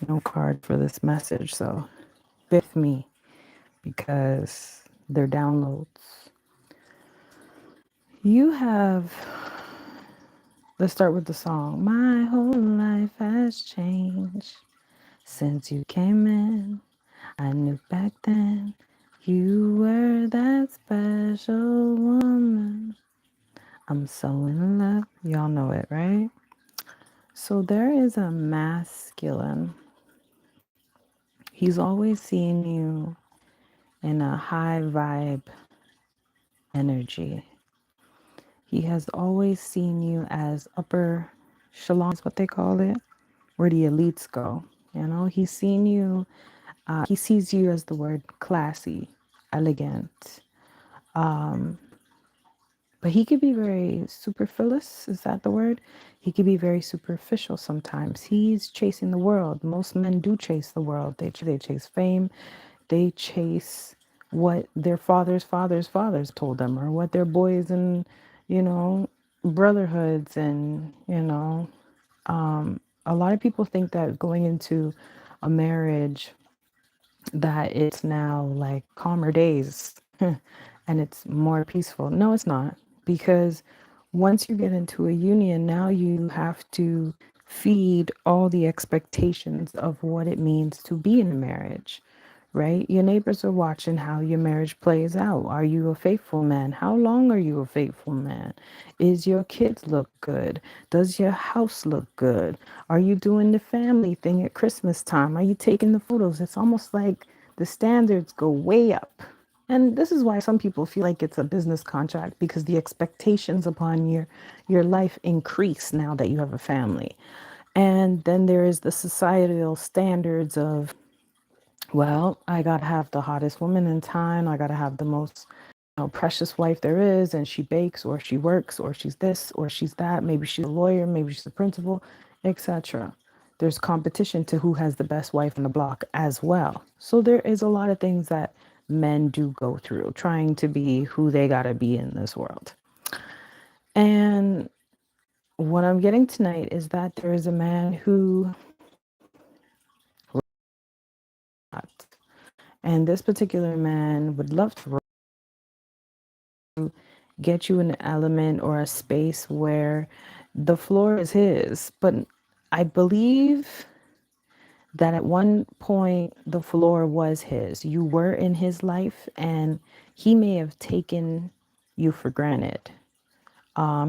no card for this message, so with me because they're downloads. You have, let's start with the song. My whole life has changed since you came in. I knew back then you were that special woman. I'm so in love. Y'all know it, right? So there is a masculine. He's always seeing you in a high vibe energy. He has always seen you as upper echelon, is what they call it, where the elites go. You know, he's seen you, he sees you as the word classy, elegant. But he could be very superfluous. Is that the word? He could be very superficial sometimes. He's chasing the world. Most men do chase the world. They chase fame. They chase what their fathers told them, or what their boys and, you know, brotherhoods and, a lot of people think that going into a marriage that it's now like calmer days and it's more peaceful. No, it's not. Because once you get into a union, now you have to feed all the expectations of what it means to be in a marriage, right? Your neighbors are watching how your marriage plays out. Are you a faithful man? How long are you a faithful man? Is your kids look good? Does your house look good? Are you doing the family thing at Christmas time? Are you taking the photos? It's almost like the standards go way up. And this is why some people feel like it's a business contract, because the expectations upon your life increase now that you have a family. And then there is the societal standards of, well, I gotta have the hottest woman in town. I gotta have the most, precious wife there is, and she bakes, or she works, or she's this, or she's that. Maybe she's a lawyer, maybe she's a principal, etc. There's competition to who has the best wife on the block as well. So there is a lot of things that men do go through, trying to be who they gotta be in this world. And what I'm getting tonight is that there is a man who, and this particular man would love to get you an element or a space where the floor is his. But I believe that at one point the floor was his. You were in his life and he may have taken you for granted.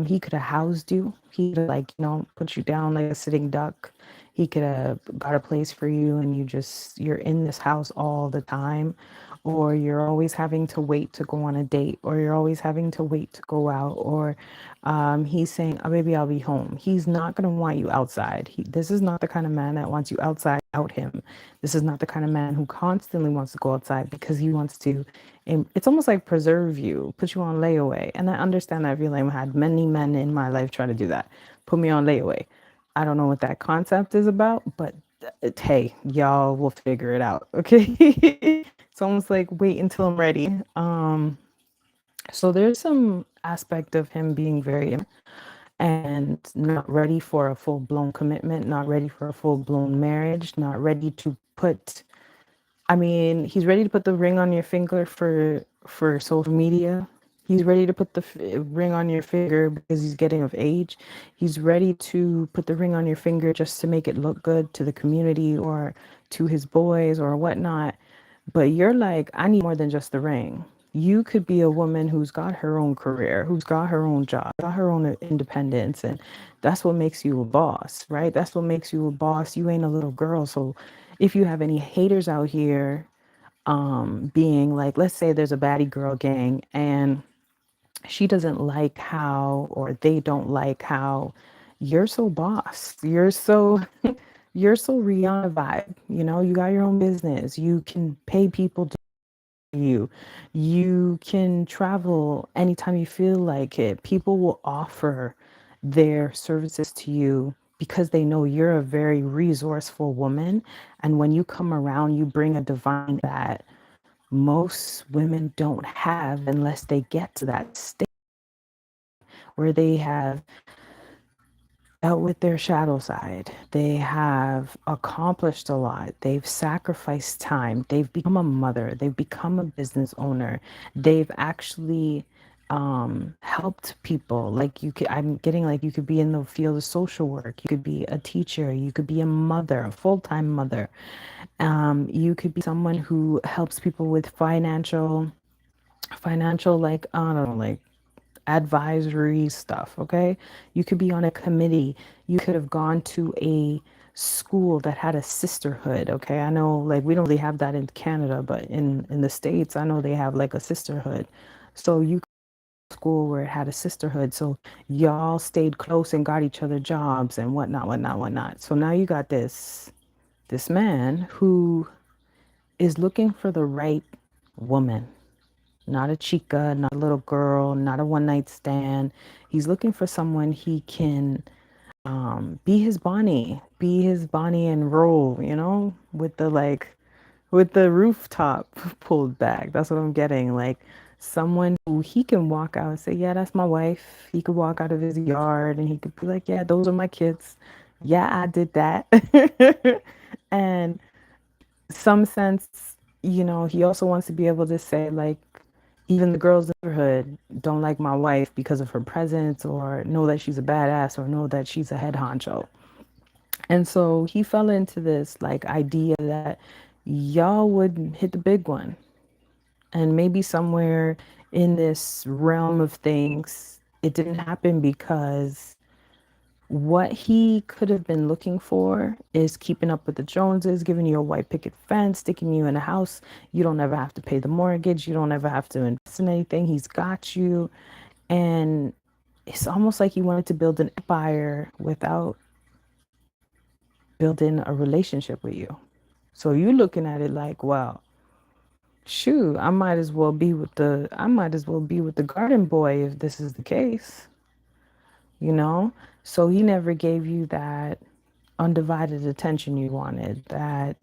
He could have housed you. He could have, like, put you down like a sitting duck. He could have got a place for you and you're in this house all the time, or you're always having to wait to go on a date, or you're always having to wait to go out, or he's saying, oh, maybe I'll be home. He's not going to want you outside. This is not the kind of man that wants you outside out him. This is not the kind of man who constantly wants to go outside, because he wants to, it's almost like preserve you, put you on layaway. And I understand that feeling. I had many men in my life try to do that, put me on layaway. I don't know what that concept is about, but hey, y'all will figure it out. Okay. It's almost like wait until I'm ready. So there's some aspect of him being very and not ready for a full blown commitment, not ready for a full blown marriage, not ready to put, I mean, he's ready to put the ring on your finger for social media. He's ready to put the ring on your finger because he's getting of age. He's ready to put the ring on your finger just to make it look good to the community or to his boys or whatnot. But you're like, I need more than just the ring. You could be a woman who's got her own career, who's got her own job, got her own independence. And that's what makes you a boss, right? That's what makes you a boss. You ain't a little girl. So if you have any haters out here, being like, let's say there's a baddie girl gang and she doesn't like how, or they don't like how you're so boss. You're so Rihanna vibe. You got your own business. You can pay people to you. You can travel anytime you feel like it. People will offer their services to you because they know you're a very resourceful woman. And when you come around, you bring a divine that most women don't have unless they get to that state where they have dealt with their shadow side. They have accomplished a lot. They've sacrificed time. They've become a mother. They've become a business owner. They've actually helped people. Like you could, I'm getting like you could be in the field of social work. You could be a teacher. You could be a mother, a full-time mother. You could be someone who helps people with financial, like, I don't know, like advisory stuff, okay? You could be on a committee. You could have gone to a school that had a sisterhood, okay? I know like we don't really have that in Canada, but in the States, I know they have like a sisterhood. So you could go to school where it had a sisterhood. So y'all stayed close and got each other jobs and whatnot, whatnot, whatnot. So now you got this man who is looking for the right woman, not a chica, not a little girl, not a one night stand. He's looking for someone he can be his Bonnie and roll, you know, with the like, with the rooftop pulled back. That's what I'm getting. Like someone who he can walk out and say, yeah, that's my wife. He could walk out of his yard and he could be like, yeah, those are my kids. Yeah, I did that. And some sense, you know, he also wants to be able to say, like, even the girls in the neighborhood don't like my wife because of her presence, or know that she's a badass, or know that she's a head honcho. And so he fell into this like idea that y'all would hit the big one. And maybe somewhere in this realm of things, it didn't happen because what he could have been looking for is keeping up with the Joneses, giving you a white picket fence, sticking you in a house. You don't ever have to pay the mortgage. You don't ever have to invest in anything. He's got you. And it's almost like he wanted to build an empire without building a relationship with you. So you looking at it like, well, shoot, I might as well be with the garden boy if this is the case, you know? So he never gave you that undivided attention you wanted, that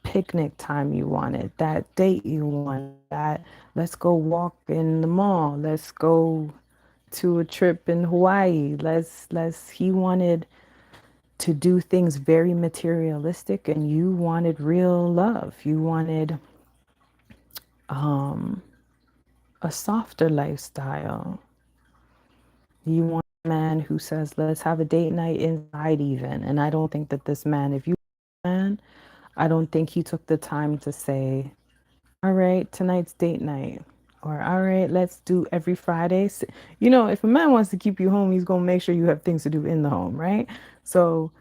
picnic time you wanted, that date you wanted, that let's go walk in the mall, let's go to a trip in Hawaii. Let's he wanted to do things very materialistic, and you wanted real love. You wanted a softer lifestyle. You want a man who says, let's have a date night inside even. And I don't think that this man, if you man, I don't think he took the time to say, all right, tonight's date night. Or, all right, let's do every Friday. You know, if a man wants to keep you home, he's going to make sure you have things to do in the home, right? So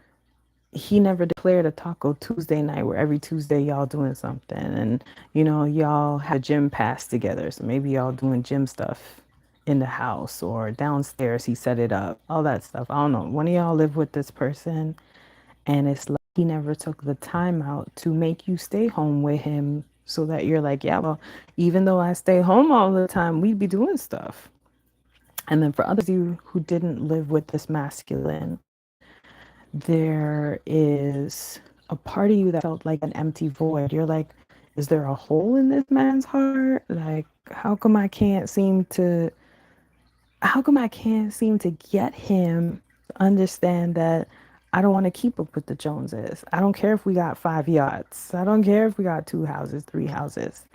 he never declared a Taco Tuesday night where every Tuesday y'all doing something. And, you know, y'all have a gym pass together. So maybe y'all doing gym stuff in the house or downstairs. He set it up, all that stuff. I don't know. One of y'all live with this person, and it's like he never took the time out to make you stay home with him so that you're like, yeah, well, even though I stay home all the time, we'd be doing stuff. And then for others of you who didn't live with this masculine, there is a part of you that felt like an empty void. You're like, is there a hole in this man's heart? Like, how come I can't seem to get him to understand that I don't want to keep up with the Joneses. I don't care if we got 5 yachts. I don't care if we got 2 houses, 3 houses.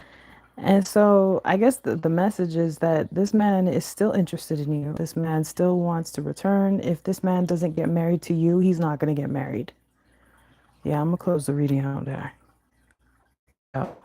And so I guess the message is that this man is still interested in you. This man still wants to return. If this man doesn't get married to you, he's not going to get married. Yeah, I'm going to close the reading out there. Yep.